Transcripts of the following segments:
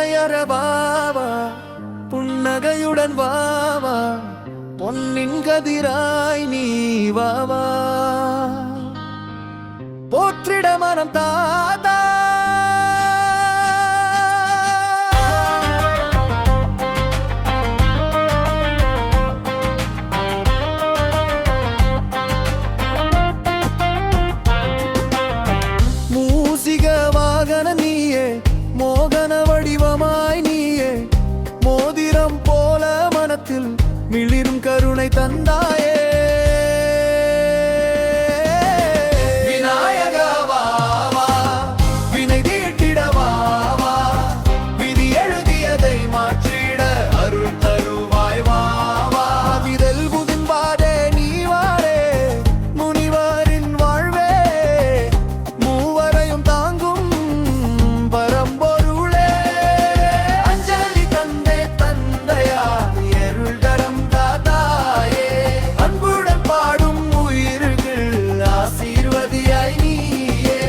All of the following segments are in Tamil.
கவலையற வாவா, புன்னகையுடன் வாவா, பொன்னின் கதிராய் நீ வாவா, போற்றிட மனம் தாதா. மூசிக வாகன நீயே, மோகன வடிவமாய் நீயே, மோதிரம் போல மனத்தில் மிளிரும் கருணை தந்தாயே. விநாயகா வாவா, வினை தீட்டிட வாவா, விதி எழுதியதை மாற்றிட அருள் தருவாய் வாவா. விரல் புதின்பாதே நீ வாரே, முனிவரின் வாழ்வே, மூவரையும் தாங்கும் பரம்பொருளே. அஞ்சலி தந்தே தந்தையா, எருள் தரம் தாதாயே, அன்புடன் பாடும் உயிர்கள் ஆசீர்வதியாய் நீயே.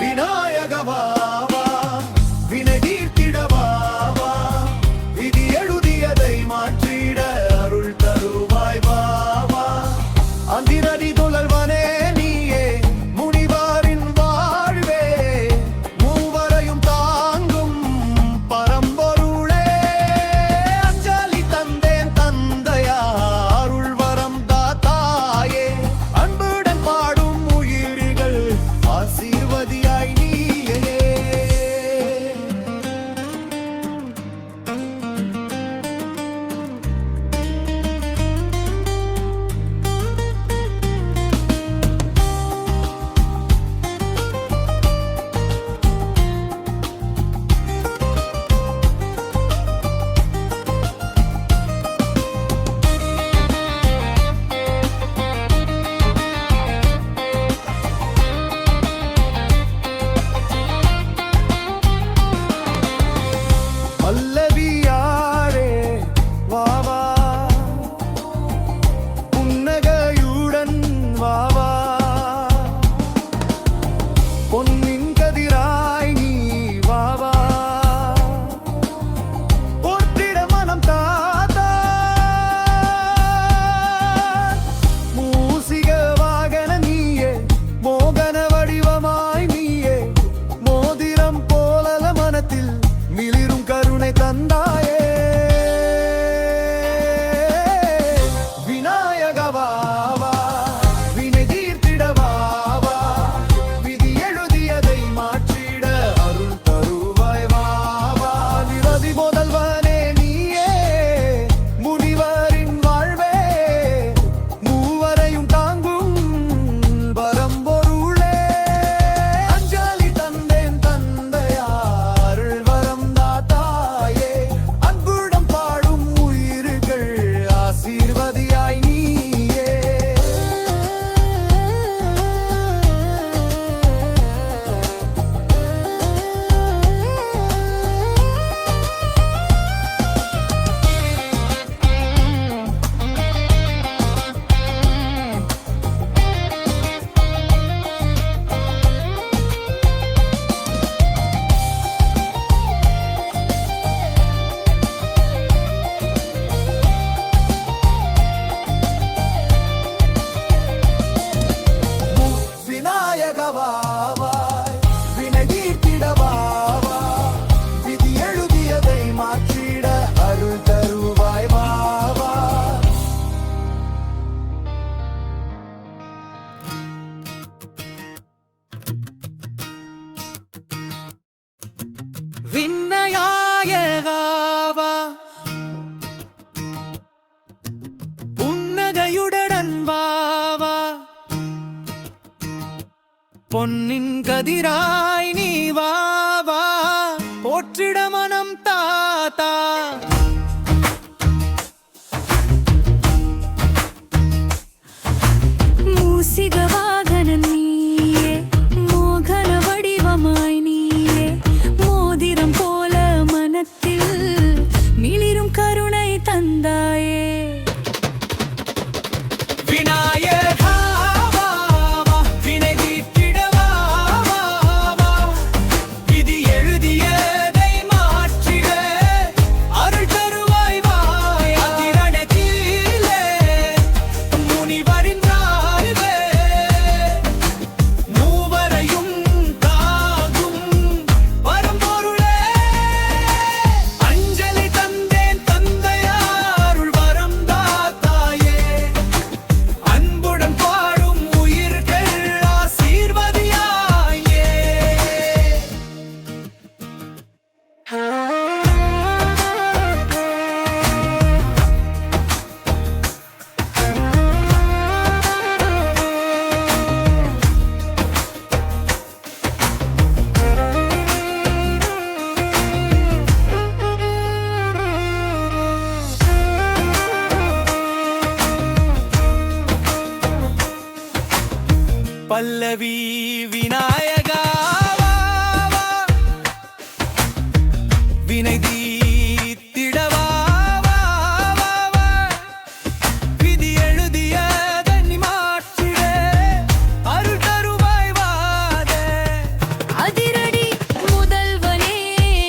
விநாயக வாவா, வினை தீர்த்திட வாவா, விதி எழுதியதை மாற்றிட அருள் தருவாய் வாவா. அதிரடி துழல்வனே நீயே, முனிவாரின் வாழ்வே, மூவரையும் தாங்கும் பரம்பொருளே. அஞ்சலி தந்தேன் தந்தையா, அருள் வரம் தாத்தாயே, அன்புடன் பாடும் உயிர்கள் ஆசீர்வதியாய் நீயே. பல்லவியாரே வாவா, புன்னகையுடன் வாவா, பொன்னின் கதிராய் நீ வாவா, போற்றிட மனம் தாதா. மூசிக வாகன நீயே, மோகன வடிவமாய் நீயே, மோதிரம் போல மனத்தில் மிளிரும் கருணை தந்தாயே. விநாயக வாவா, வினை தீர்த்திட வாவா, விதி எழுதியதை மாற்றிட அருள் தருவாய் வாவா. நிரதி முதல்வனே நீயே, முனிவரின் வாழ்வே, மூவரையும் தாங்கும் பரம்பொருளே. அஞ்சலி தந்தேன் தந்தையா, அருள் வரம் தாத்தாயே, அன்புடன் பாடும் உயிர்கள் ஆசீர்வதியாய் நீயே. விநாயக வாவாய், வினை தீர்த்திட வாவா, விதி எழுதியதை மாற்றிட அருள் தருவாய் வாவா. விண்ணயாயகாவா, பொன்னின் கதிராய் நீ வா வா, போற்றிட மனம் தாத்தா. மூசிக வாகனம் நீயே, மோகன வடிவமாய் நீயே, மோதிரம் போல மனத்தில் மிளிரும் கருணை தந்தாயே. விநாயகா வா வா, வினை தீர்த்திட வா வா வா, விதி எழுதியதை மாற்றிட அருள் தருவாய் வா. அதிரணத்திலே முனிவரின் வாழ்வே, மூவரையும் தாங்கும் பரம்பொருளே. அஞ்சலி தந்தேன் தந்தையாருள் வரம் தாத்தாயே, அன்புடன் பாடும் உயிர்கள் ஆசீர்வதியாயே. பல்லவி விநாயகா வா வா, வினை தீர்த்திட வா வா வா வா, விதி எழுதியதை நீ மாற்றிட அருள் தருவாய் வாதே. அதிரடி முதல்வனே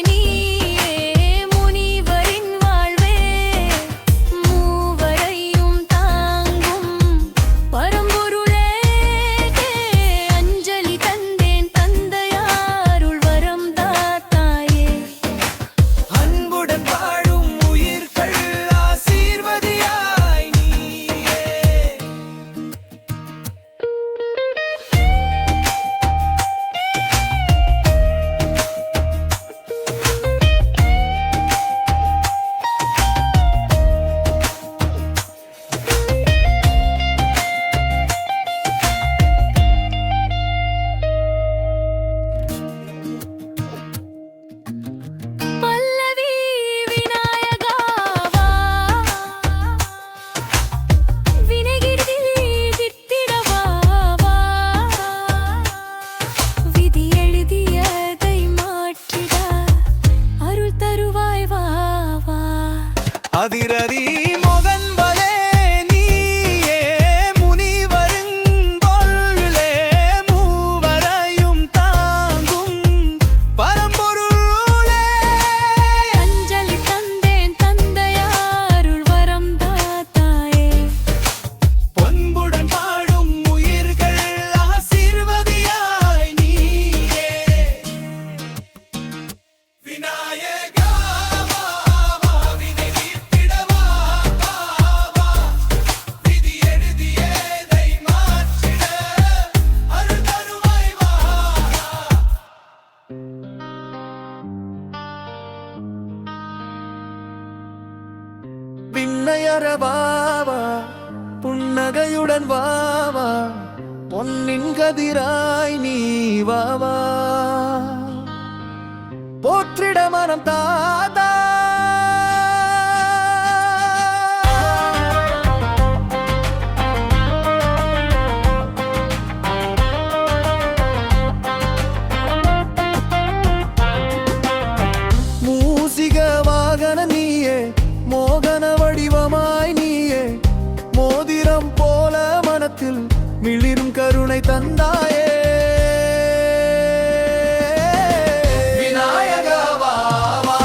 நீயே, முனிவரின் வாழ்வே, மூவரையும் தாங்கும் பரம்பொருளே. அஞ்சலி தந்தேன் தந்தையாருள் வரம் தாத்தாயே, அன்புடன் வாழும் உயிர்கள் ஆசீர்வதியாய் நீயே. பல்லவி விநாயகா வா, வினைகிரி தித்திட வா வா, விதி எழுதியதை மாற்றிட அருள் தருவாய் வா வா. அதிரதி மோகன்பலே நீயே, முனிவரின் பொருளே, மூவரையும் தாங்கும் பரம்பொருளே. அஞ்சலி தந்தேன் தந்தையாருள் வரம் தாத்தாயே, பொன்புடன் பாடும் உயிர்கள் ஆசீர்வதியாய் நீயே. விநாயகா வா வா, வினை தீர்த்திட வா வா வா, விதி எழுதியதை மாற்றிட அருள் தருவாய் வா. விண்ணையற வா வா, புன்னகையுடன் வா வா, பொன்னின் கதிராய் நீ வா வா, போற்றிட மனம் தாதா. மூசிக வாகன நீயே, மோகன வடிவமாய் நீயே, மோதிரம் போல மனத்தில் மிளிரும் கருணை தந்தாயே. விநாயகா வா வா,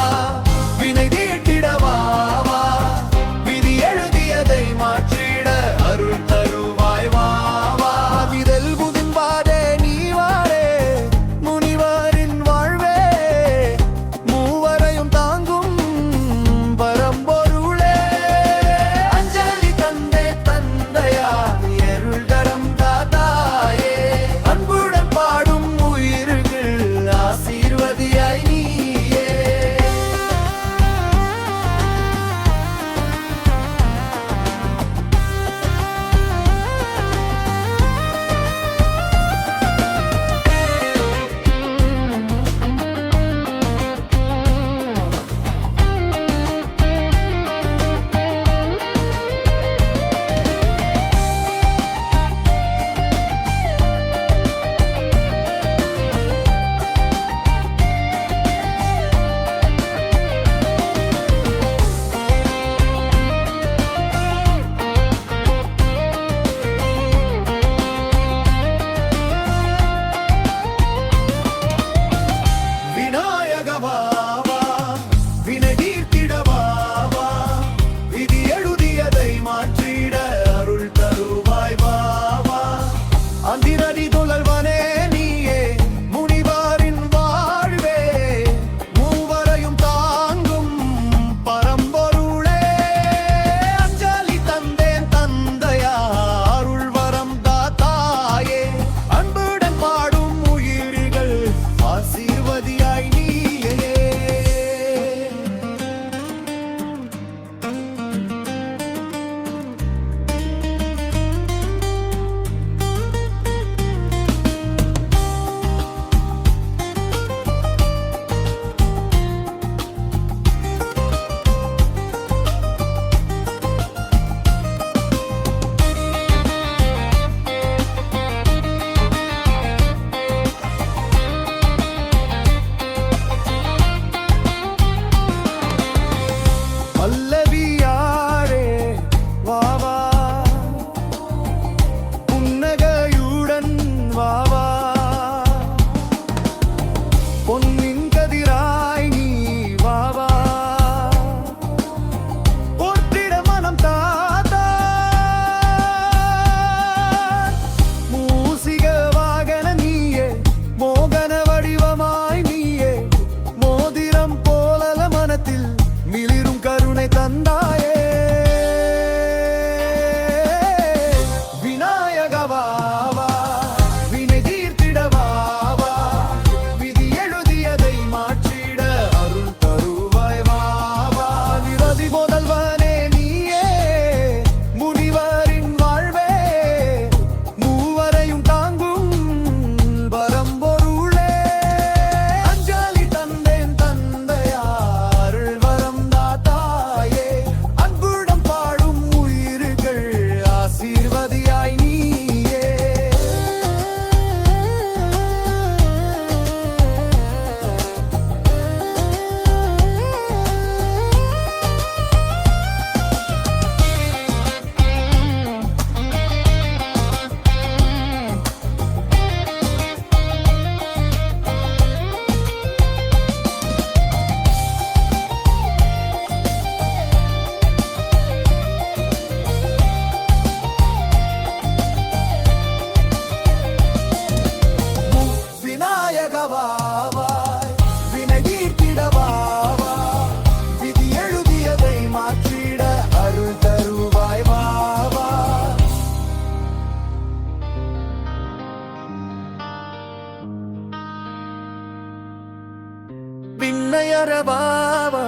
விண்ணையறவாவா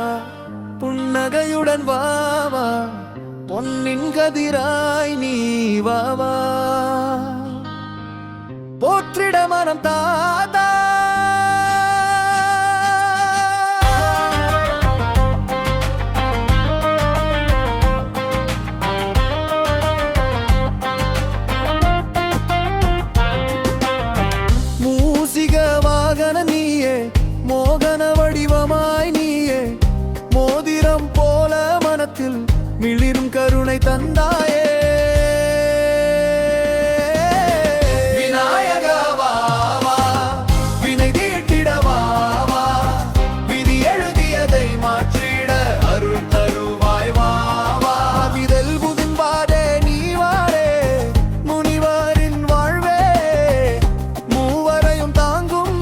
புன்னகையுடன் வாவா பொன்னின் கதிராய் நீ வாவா போற்றிட மனம் தாதா மூசிக வாகன நீயே மோகன வடிவமாய் நீயே மோதிரம் போல மனத்தில் மிளிரும் கருணை தந்தாயே விநாயகா வா வா, வினை தீட்டிட வா வா, விதி எழுதியதை மாற்றிட அருள் தருவாய் வா வா. விதல் புதின்பாதே நீ வாரே முனிவரின் வாழ்வே மூவரையும் தாங்கும்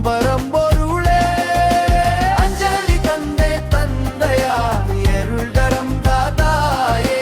பரம்பொருளே அஞ்சலி தந்தே தந்தையா அருள் தரம் தாதாயே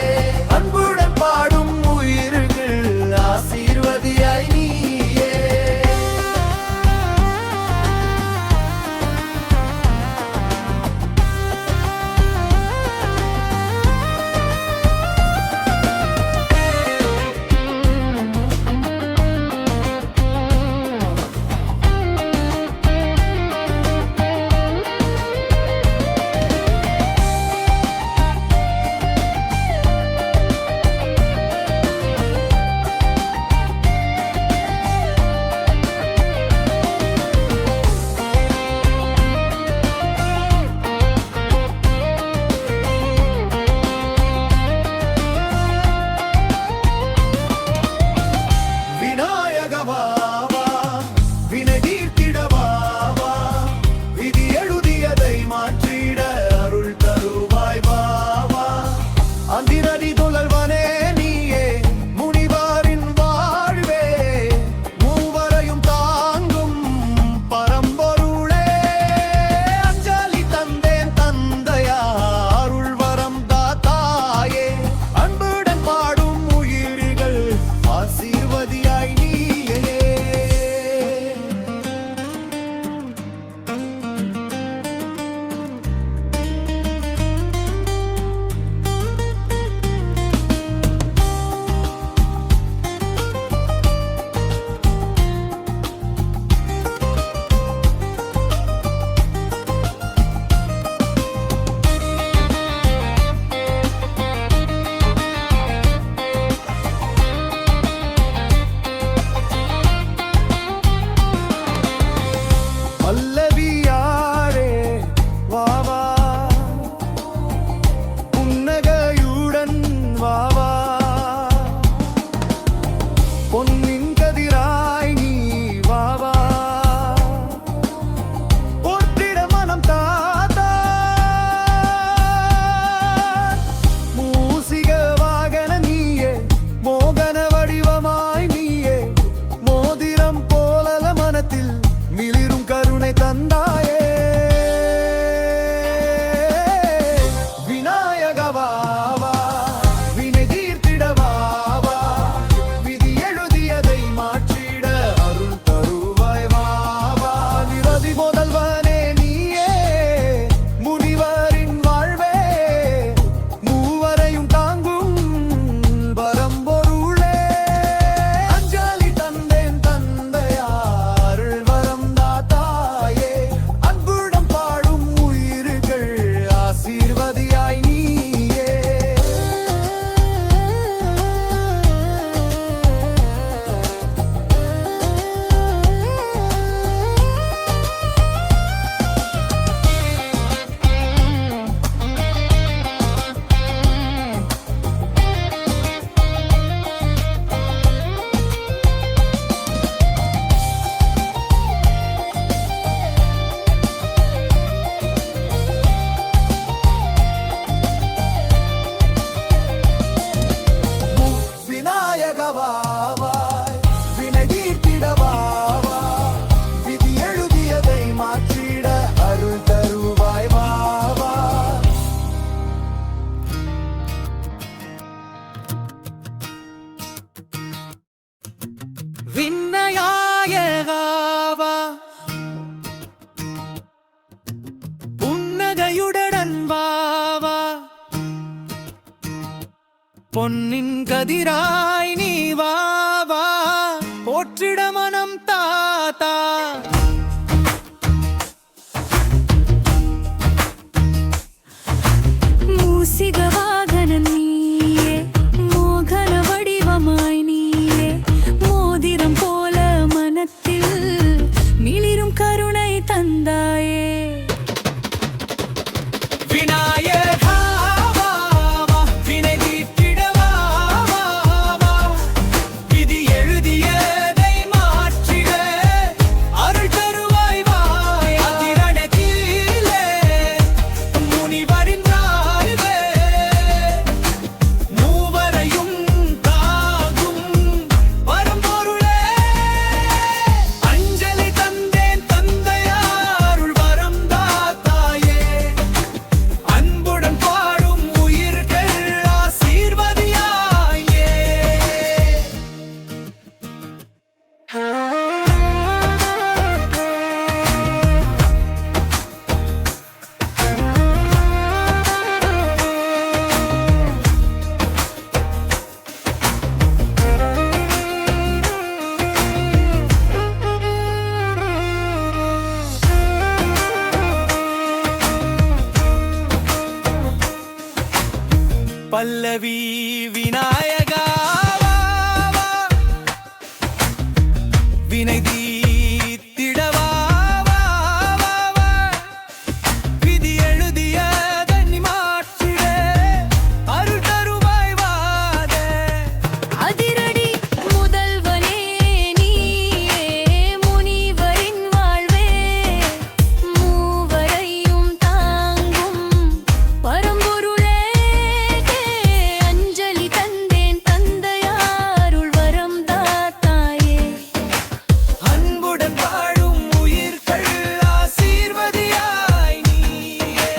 புன்னகையுடன் வாவா பொன்னின் கதிராய் நீ வாவா போற்றிட மனம் தாத்தா மூசிக வாகனன் நீயே மோகன வடிவமாய் நீயே மோதிரம் போல மனத்தில் மிளிரும் கருணை தந்தாயே விநாயகா வா, வா, வினை தீர்த்திட வா, வா, வா. விதி எழுதியதை மாற்றிட அருள் தருவாய் வாய். அதிரணத்திலே முனிவரின் வாழ்வே மூவரையும் தாகும் பரம்பொருளே. அஞ்சலி தந்தேன் தந்தையாருள் வரம் தாத்தாயே. அன்புடன் பாடும் உயிர்கள் ஆசீர்வதியாயே. பல்லவி விநாயகா வா, வா. வினை தீர்த்திட வா, வா, வா, வா. விதி எழுதியதை நீ மாற்றிட அருள் தருவாய் வாதே. அதிரடி முதல்வனே நீயே முனிவரின் வாழ்வே மூவரையும் தாங்கும் பரம்பொருளே. அஞ்சலி தந்தேன் தந்தையாருள் வரம் தாத்தாயே. அன்புடன் வாழும் உயிர்கள் ஆசீர்வதியாய் நீயே.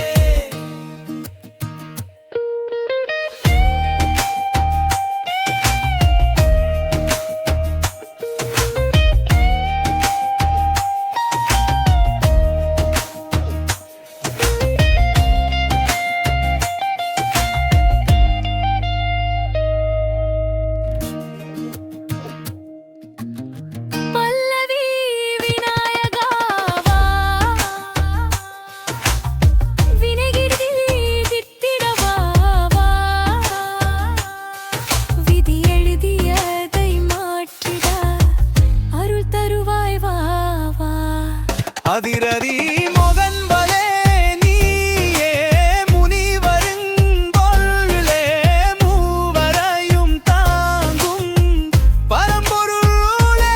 பல்லவி விநாயகா வா, வினைகிரி தித்திட வா, வா. விதி எழுதியதை மாற்றிட அருள் தருவாய் வா, வா. அதிரதி மோகன்பலே நீயே முனிவரின் பொருளே மூவரையும் தாங்கும் பரம்பொருளே.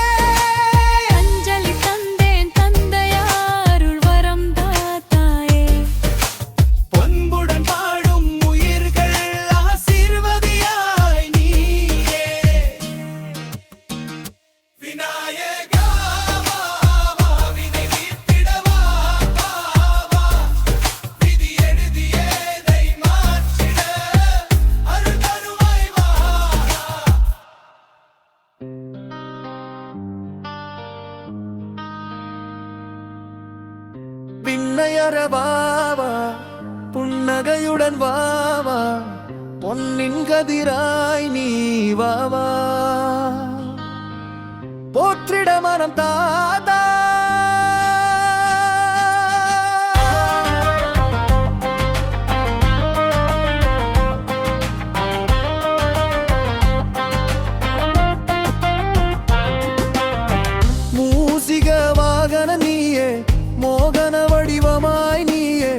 அஞ்சலி தந்தேன் தந்தையாருள் வரம் தாத்தாயே. பொன்புடன் பாடும் உயிர்கள் ஆசீர்வதியாய் நீயே. விநாயகா வா, வா, வினை தீர்த்திட வா, வா, வா. விதி எழுதியதை மாற்றிட அருள் தருவாய் வா. விண்ணையற வாவா புன்னகையுடன் வாவா பொன்னின் கதிராய் நீ வாவா போற்றிட மனம் தாதா. மூசிக வாகன நீயே மோகன வடிவமாய் நீயே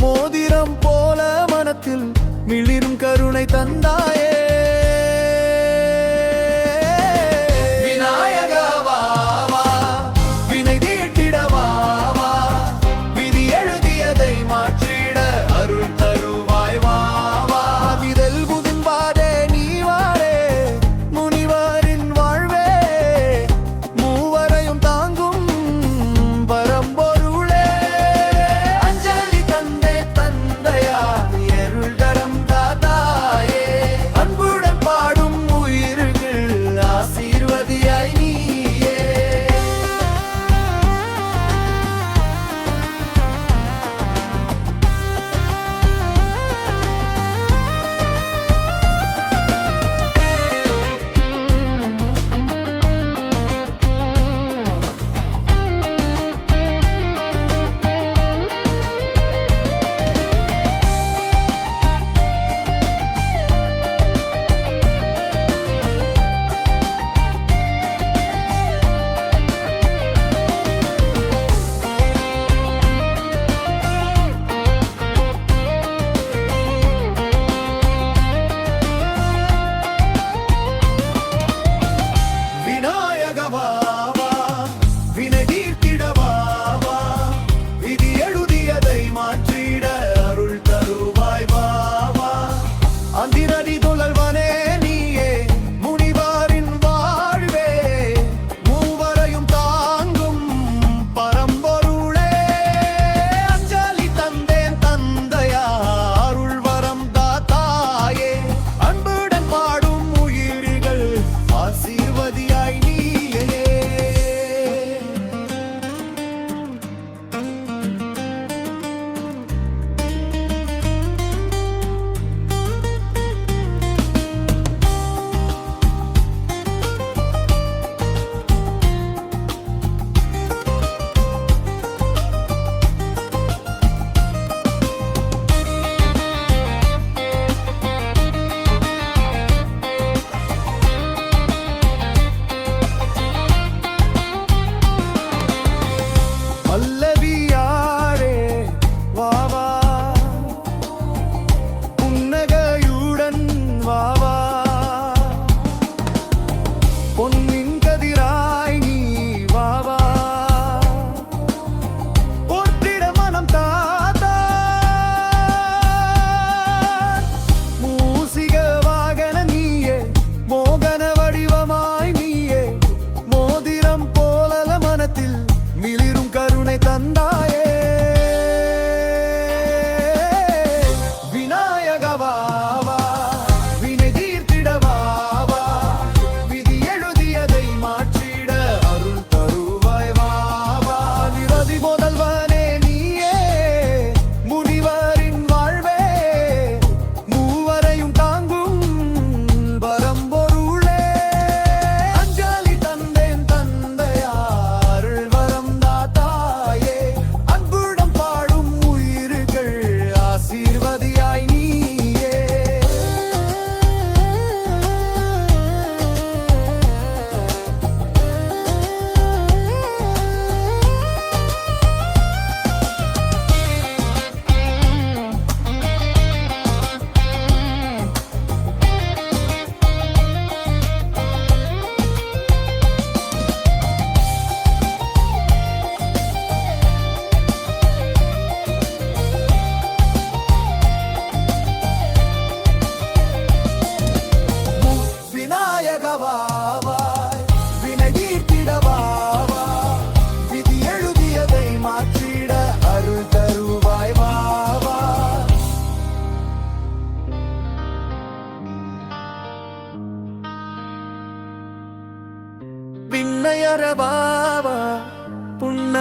மோதிரம் போல மனத்தில் மிளிரும் கருணை தந்தாயே. விநாயகா வா, வா,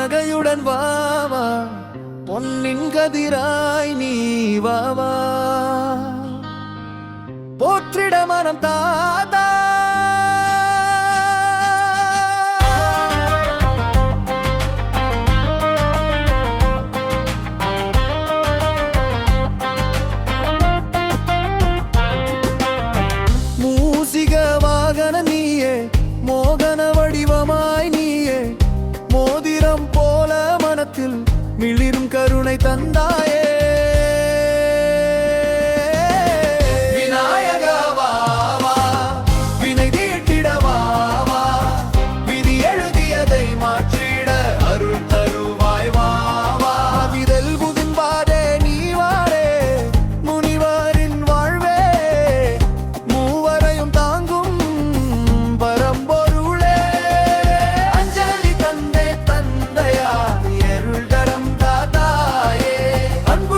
புன்னகையுடன் வாவா பொன்னின் கதிராய் நீ வாவா போற்றிட மனம் தாதா மூசிக வாகன நீயே மோகன வடிவமாய் நீயே மோதிரம் போல மனத்தில் மிளிரும் கருணை தந்தாயே விநாயகா வா வா, வினை தீட்டிட வா வா, விதி எழுதியதை மாற்றிட அருள் தருவாய் வா வா. விரல் குதிர்வாரே நீ வாரே முனிவரின் வாழ்வே மூவரையும் தாங்கும் பரம்பொருளே அஞ்சலி தந்தே தந்தையா அருள் தரம் தாதாயே அன்பு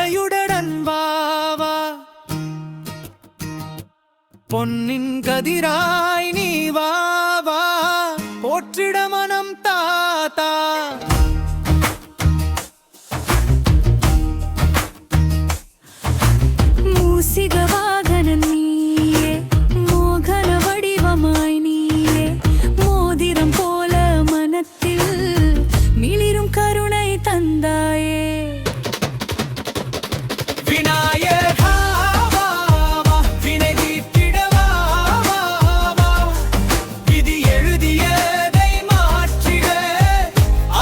பூஜையுடன் வாவா பொன்னின் கதிராய் நீ வாவா போற்றிட மனம் தாத்தா மூசிக வாகனன் நீயே மோகன வடிவமாய் நீயே மோதிரம் போல மனத்தில் மிளிரும் கருணை தந்தாயே விநாயகா வா, வா, வினை தீர்த்திட வா, வா, வா. விதி எழுதியதை மாற்றிட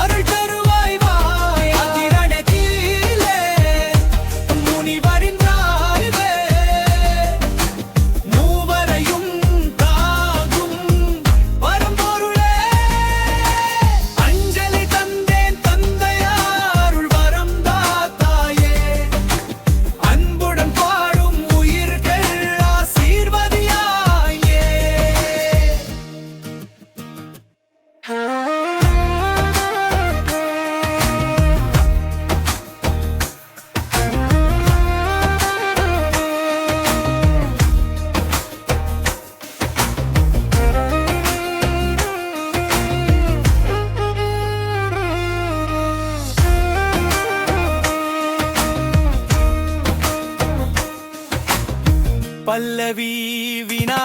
அருள் தருவாய் வாய். அதிரணத்திலே முனிவரின் ராவே, மூவரையும் தாங்கும் பரம்பொருளே. அஞ்சலி தந்தேன் தந்தையாருள் வரம் தாத்தாயே, அன்புடன் பாடும் உயிர்கள் ஆசீர்வதியாயே. பல்லவி வினா